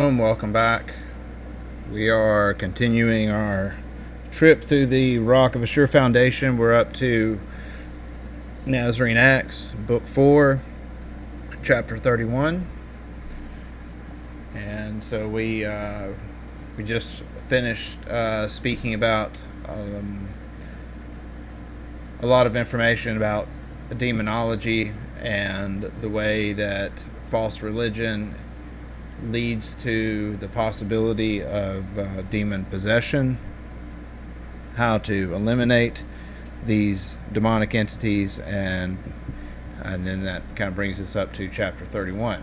Welcome back. We are continuing our trip through the Rock of Assure Foundation. We're up to NazActs Book 4, Chapter 31. And so we just finished speaking about a lot of information about demonology and the way that false religion leads to the possibility of demon possession, how to eliminate these demonic entities, and then that kind of brings us up to chapter 31.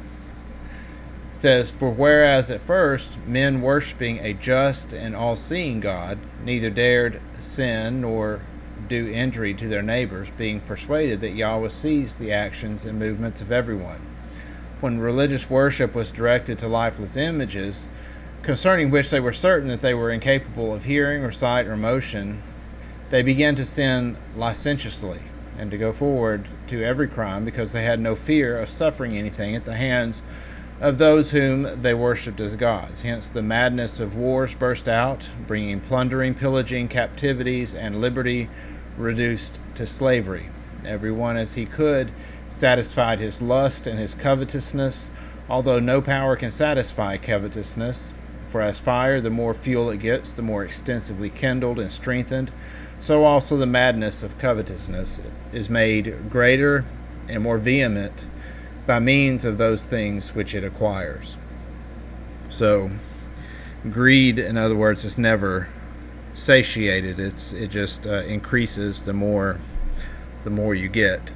It says, "For whereas at first men worshiping a just and all-seeing God neither dared sin nor do injury to their neighbors, being persuaded that Yahweh sees the actions and movements of everyone. When religious worship was directed to lifeless images, concerning which they were certain that they were incapable of hearing or sight or motion, they began to sin licentiously, and to go forward to every crime, because they had no fear of suffering anything at the hands of those whom they worshipped as gods. Hence the madness of wars burst out, bringing plundering, pillaging, captivities, and liberty reduced to slavery. Every one as he could satisfied his lust and his covetousness, although no power can satisfy covetousness. For as fire, the more fuel it gets, the more extensively kindled and strengthened, so also the madness of covetousness is made greater and more vehement by means of those things which it acquires." So greed, in other words, is never satiated. It just increases the more you get.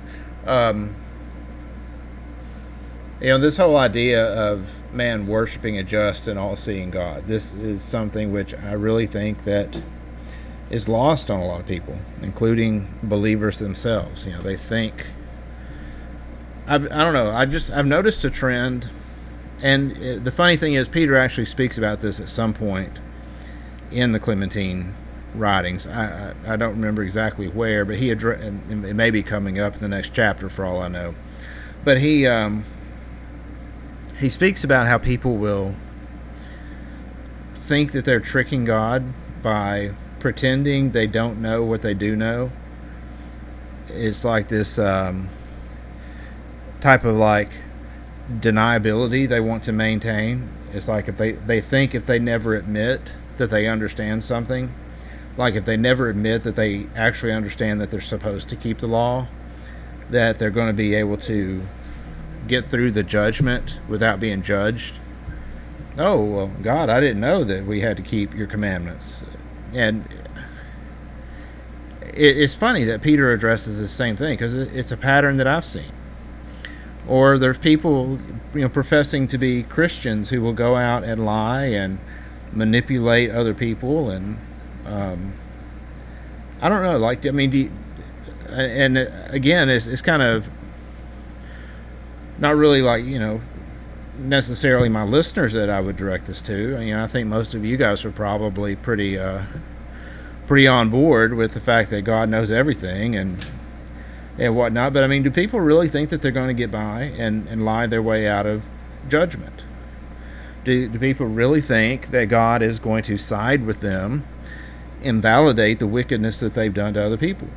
This whole idea of man worshiping a just and all-seeing God, this is something which I really think that is lost on a lot of people, including believers themselves. They think, I've noticed a trend, and the funny thing is, Peter actually speaks about this at some point in the Clementine writings. I don't remember exactly where, but it may be coming up in the next chapter for all I know. But he speaks about how people will think that they're tricking God by pretending they don't know what they do know. It's like this type of deniability they want to maintain. It's like if they think if they never admit that they understand something, like if they never admit that they actually understand that they're supposed to keep the law, that they're going to be able to get through the judgment without being judged. Oh, well, God, I didn't know that we had to keep your commandments. And it's funny that Peter addresses the same thing, because it's a pattern that I've seen. Or there's people, professing to be Christians who will go out and lie and manipulate other people, and I don't know. And again, it's kind of not really necessarily my listeners that I would direct this to. I think most of you guys are probably pretty on board with the fact that God knows everything and whatnot. But do people really think that they're going to get by and lie their way out of judgment? Do people really think that God is going to side with them and validate the wickedness that they've done to other people?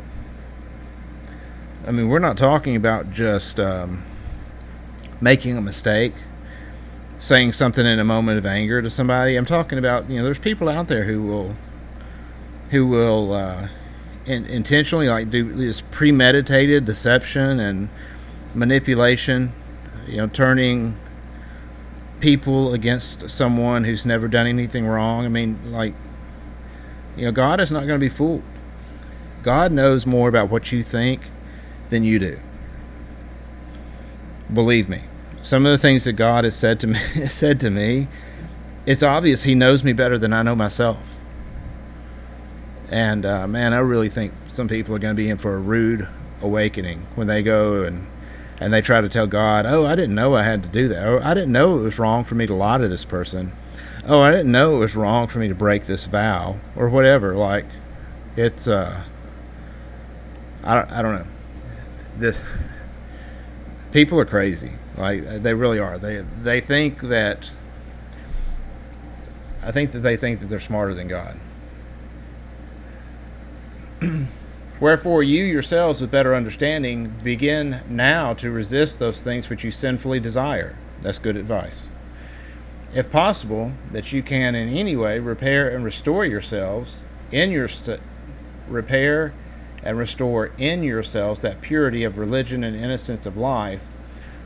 We're not talking about just making a mistake, saying something in a moment of anger to somebody. I'm talking about, there's people out there who will intentionally do this premeditated deception and manipulation, turning people against someone who's never done anything wrong. God is not going to be fooled. God knows more about what you think than you do. Believe me. Some of the things that God has said to me, it's obvious He knows me better than I know myself. And I really think some people are going to be in for a rude awakening when they go and they try to tell God, "Oh, I didn't know I had to do that. Or I didn't know it was wrong for me to lie to this person. Oh, I didn't know it was wrong for me to break this vow," or whatever. It's I don't know. This people are crazy. They really are. They think that I think that they think that they're smarter than God. Wherefore you yourselves with better understanding begin now to resist those things which you sinfully desire. That's good advice. If possible, that you can in any way repair and restore yourselves in your repair and restore in yourselves that purity of religion and innocence of life,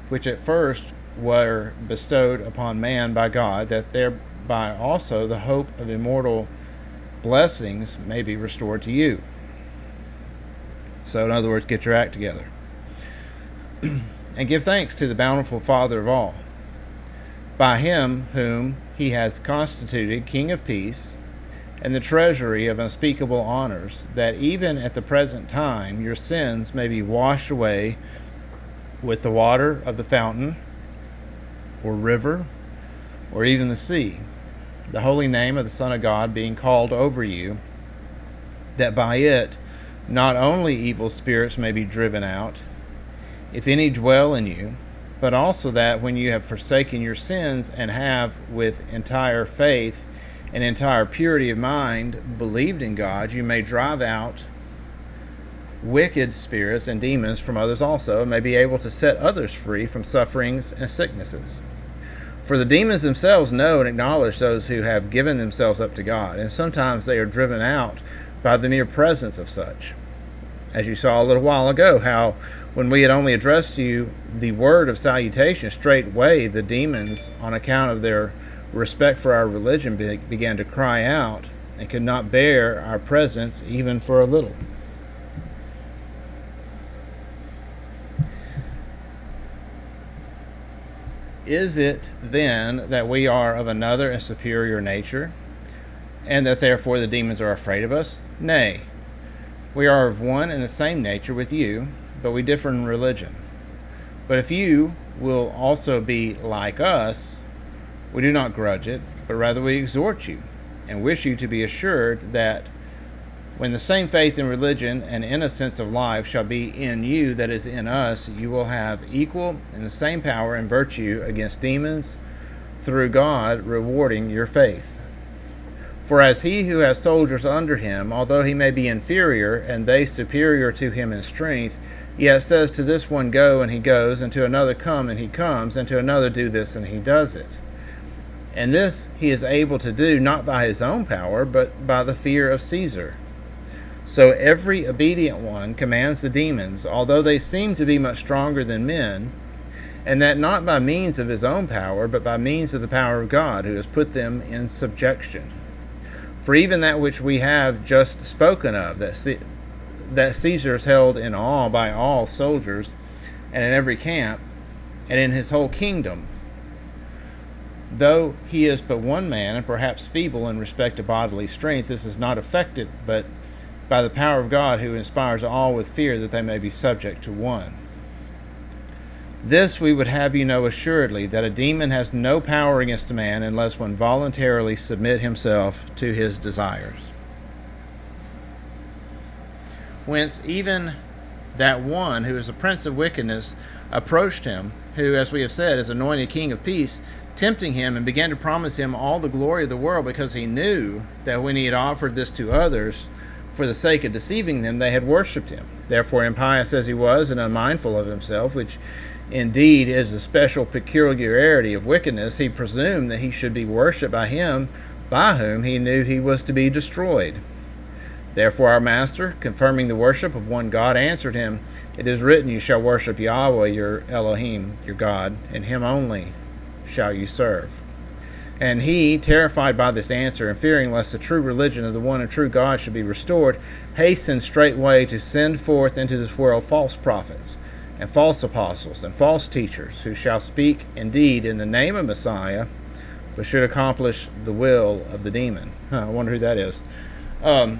which at first were bestowed upon man by God, that thereby also the hope of immortal blessings may be restored to you. So in other words, get your act together. And give thanks to the bountiful Father of all, by him whom he has constituted King of peace, and the treasury of unspeakable honors, that even at the present time your sins may be washed away with the water of the fountain, or river, or even the sea, the holy name of the Son of God being called over you, that by it not only evil spirits may be driven out, if any dwell in you, but also that when you have forsaken your sins and have with entire faith and entire purity of mind believed in God, you may drive out wicked spirits and demons from others also, and may be able to set others free from sufferings and sicknesses. For the demons themselves know and acknowledge those who have given themselves up to God, and sometimes they are driven out by the mere presence of such. As you saw a little while ago, how when we had only addressed to you the word of salutation, straightway the demons, on account of their respect for our religion, began to cry out and could not bear our presence even for a little. Is it then that we are of another and superior nature, and that therefore the demons are afraid of us? Nay, we are of one and the same nature with you, but we differ in religion. But if you will also be like us, we do not grudge it, but rather we exhort you, and wish you to be assured that when the same faith and religion and innocence of life shall be in you that is in us, you will have equal and the same power and virtue against demons, through God rewarding your faith. For as he who has soldiers under him, although he may be inferior, and they superior to him in strength, yet says to this one, go, and he goes, and to another, come, and he comes, and to another, do this, and he does it. And this he is able to do not by his own power, but by the fear of Caesar. So every obedient one commands the demons, although they seem to be much stronger than men, and that not by means of his own power, but by means of the power of God, who has put them in subjection. For even that which we have just spoken of, that Caesar is held in awe by all soldiers, and in every camp, and in his whole kingdom, though he is but one man, and perhaps feeble in respect to bodily strength, this is not affected, but by the power of God, who inspires all with fear, that they may be subject to one. This we would have you know assuredly, that a demon has no power against a man unless one voluntarily submit himself to his desires. Whence even that one who is a prince of wickedness approached him, who, as we have said, is anointed King of peace, tempting him, and began to promise him all the glory of the world, because he knew that when he had offered this to others, for the sake of deceiving them, they had worshipped him. Therefore, impious as he was, and unmindful of himself, which indeed is a special peculiarity of wickedness, he presumed that he should be worshipped by him by whom he knew he was to be destroyed. Therefore our master, confirming the worship of one God, answered him, it is written, you shall worship Yahweh your Elohim, your God, and him only shall you serve. And he, terrified by this answer, and fearing lest the true religion of the one and true God should be restored, hastened straightway to send forth into this world false prophets, and false apostles, and false teachers, who shall speak indeed in the name of Messiah, but should accomplish the will of the demon. I wonder who that is. A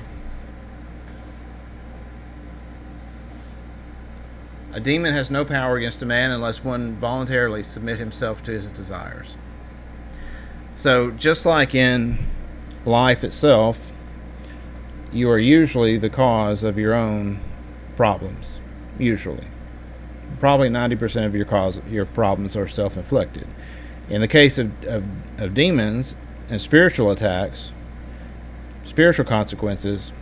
demon has no power against a man unless one voluntarily submit himself to his desires. So just like in life itself, you are usually the cause of your own problems. Usually. Probably 90% of your problems are self-inflicted. In the case of demons, and spiritual attacks, spiritual consequences,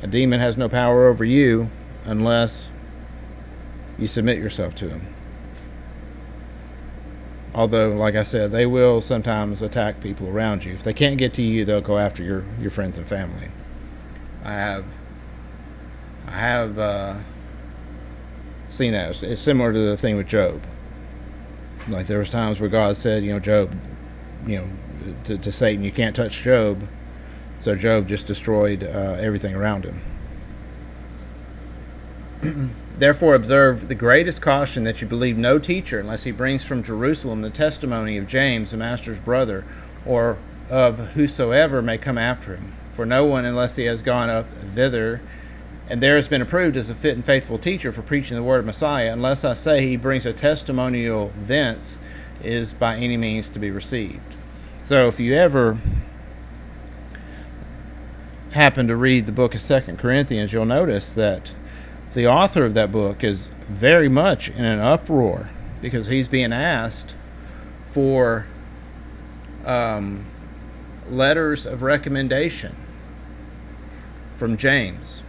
a demon has no power over you unless you submit yourself to him. Although, like I said, they will sometimes attack people around you. If they can't get to you, they'll go after your friends and family. I have seen that. It's similar to the thing with Job. Like, there was times where God said, Job, to Satan, you can't touch Job. So Job just destroyed everything around him. Therefore observe the greatest caution that you believe no teacher unless he brings from Jerusalem the testimony of James, the master's brother, or of whosoever may come after him. For no one, unless he has gone up thither, and there has been approved as a fit and faithful teacher for preaching the word of Messiah, unless I say he brings a testimonial thence, is by any means to be received. So if you ever happen to read the book of 2 Corinthians, you'll notice that the author of that book is very much in an uproar because he's being asked for letters of recommendation from James.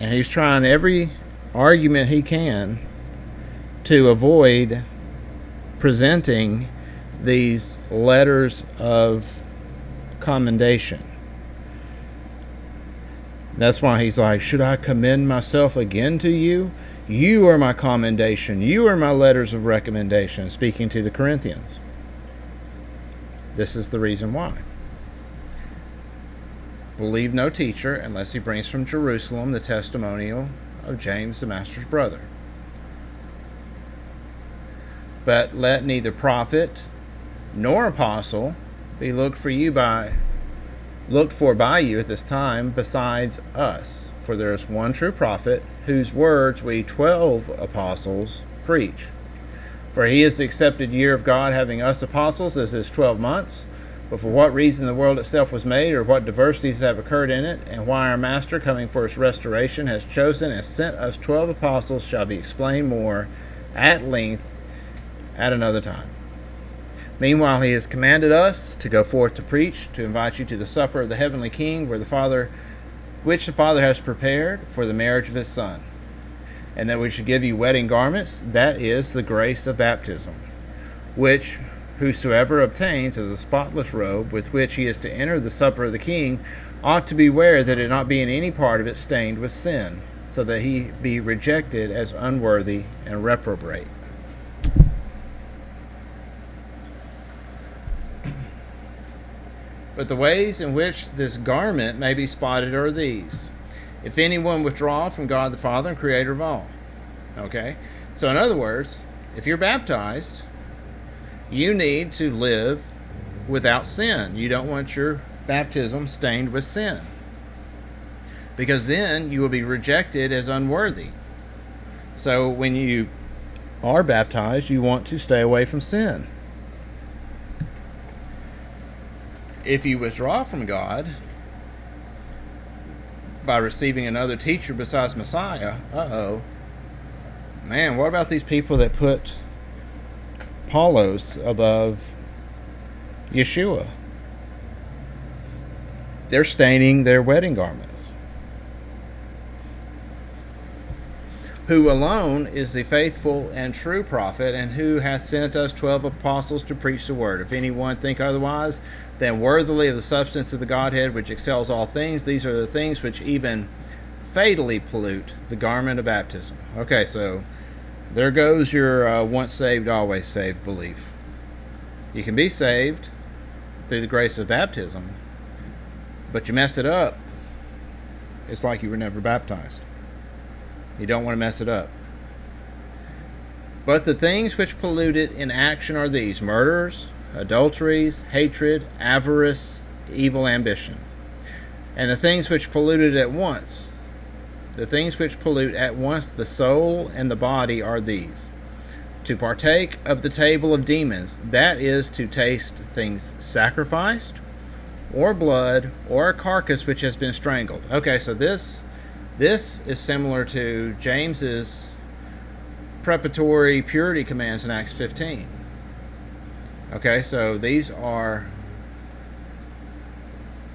And he's trying every argument he can to avoid presenting these letters of commendation. That's why he's like, should I commend myself again to you? You are my commendation. You are my letters of recommendation, speaking to the Corinthians. This is the reason why. Believe no teacher unless he brings from Jerusalem the testimonial of James, the master's brother. But let neither prophet nor apostle be looked for by you at this time besides us. For there is one true prophet, whose words we 12 apostles preach. For he is the accepted year of God, having us apostles as his 12 months. But for what reason the world itself was made, or what diversities have occurred in it, and why our Master, coming for his restoration, has chosen and sent us 12 apostles, shall be explained more at length at another time. Meanwhile, he has commanded us to go forth to preach, to invite you to the supper of the heavenly King, which the Father has prepared for the marriage of his Son, and that we should give you wedding garments, that is, the grace of baptism, which whosoever obtains as a spotless robe, with which he is to enter the supper of the King, ought to beware that it not be in any part of it stained with sin, so that he be rejected as unworthy and reprobate. But the ways in which this garment may be spotted are these: if anyone withdraw from God the Father and Creator of all. Okay? So in other words, if you're baptized, you need to live without sin. You don't want your baptism stained with sin, because then you will be rejected as unworthy. So when you are baptized, you want to stay away from sin. If you withdraw from God by receiving another teacher besides Messiah, man, what about these people that put Paulos above Yeshua? They're staining their wedding garments. Who alone is the faithful and true prophet, and who hath sent us 12 apostles to preach the word. If anyone think otherwise, then worthily of the substance of the Godhead, which excels all things, these are the things which even fatally pollute the garment of baptism. Okay, so there goes your once saved, always saved belief. You can be saved through the grace of baptism, but you mess it up, it's like you were never baptized. You don't want to mess it up. But the things which pollute it in action are these: murders, adulteries, hatred, avarice, evil ambition. And the things which pollute it at once, the soul and the body, are these: to partake of the table of demons, that is, to taste things sacrificed, or blood, or a carcass which has been strangled. Okay, so this is similar to James's preparatory purity commands in Acts 15. Okay, so these are,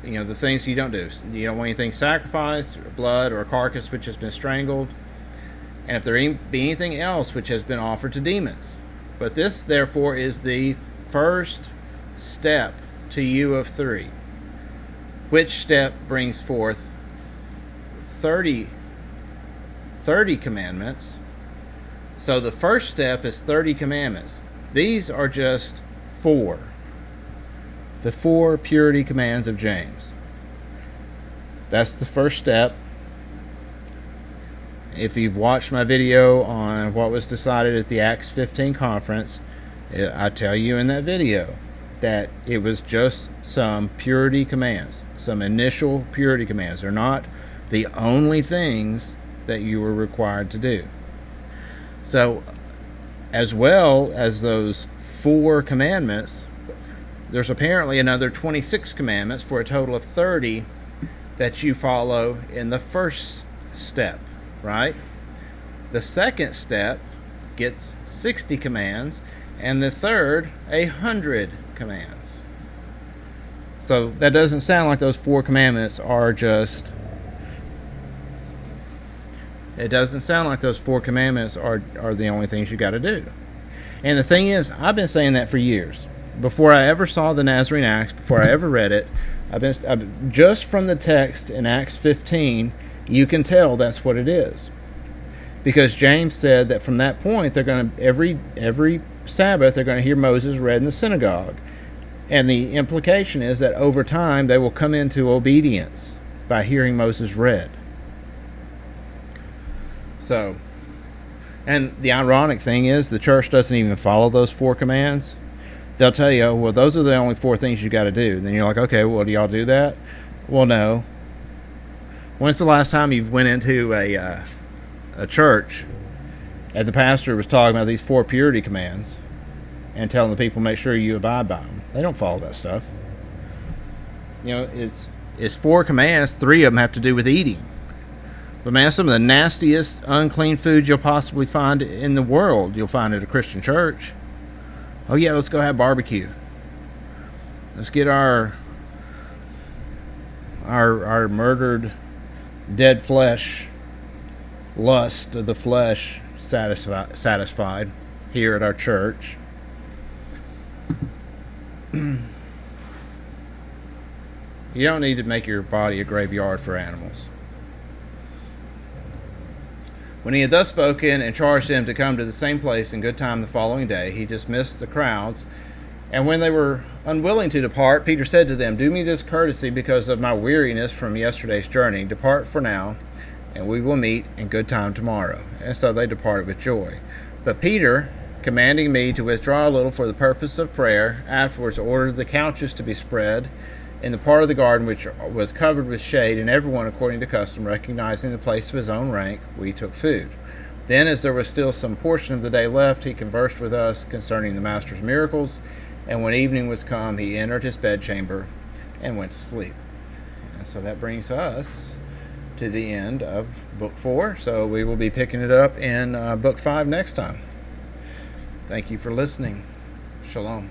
the things you don't do. You don't want anything sacrificed, blood, or a carcass which has been strangled, and if there be anything else which has been offered to demons. But this, therefore, is the first step to you of 3, which step brings forth 30 commandments. So the first step is 30 commandments. These are just 4. The 4 purity commands of James. That's the first step. If you've watched my video on what was decided at the Acts 15 conference, I tell you in that video that it was just some purity commands, some initial purity commands. They're not the only things that you were required to do. So, as well as those 4 commandments, there's apparently another 26 commandments for a total of 30 that you follow in the first step, right? The second step gets 60 commands, and the third 100 commands. So that doesn't sound like those 4 commandments are just... It doesn't sound like those 4 commandments are the only things you got to do. And the thing is, I've been saying that for years. Before I ever saw the Nazarene Acts, before I ever read it, I've just from the text in Acts 15, you can tell that's what it is. Because James said that from that point, they're going to every Sabbath they're going to hear Moses read in the synagogue, and the implication is that over time they will come into obedience by hearing Moses read. So, and the ironic thing is, the church doesn't even follow those 4 commands. They'll tell you, well, those are the only 4 things you got to do. Then you're like, okay, well, do y'all do that? Well, no. When's the last time you've went into a church and the pastor was talking about these 4 purity commands and telling the people, make sure you abide by them? They don't follow that stuff. It's 4 commands. 3 of them have to do with eating. But man, some of the nastiest unclean foods you'll possibly find in the world, you'll find at a Christian church. Oh yeah, let's go have barbecue. Let's get our murdered dead flesh, lust of the flesh satisfied here at our church. You don't need to make your body a graveyard for animals. When he had thus spoken and charged them to come to the same place in good time the following day, he dismissed the crowds. And when they were unwilling to depart, Peter said to them, do me this courtesy because of my weariness from yesterday's journey. Depart for now, and we will meet in good time tomorrow. And so they departed with joy. But Peter, commanding me to withdraw a little for the purpose of prayer, afterwards ordered the couches to be spread in the part of the garden which was covered with shade, and everyone according to custom, recognizing the place of his own rank, we took food. Then, as there was still some portion of the day left, he conversed with us concerning the Master's miracles, and when evening was come, he entered his bedchamber and went to sleep. And so that brings us to the end of Book 4, so we will be picking it up in Book 5 next time. Thank you for listening. Shalom.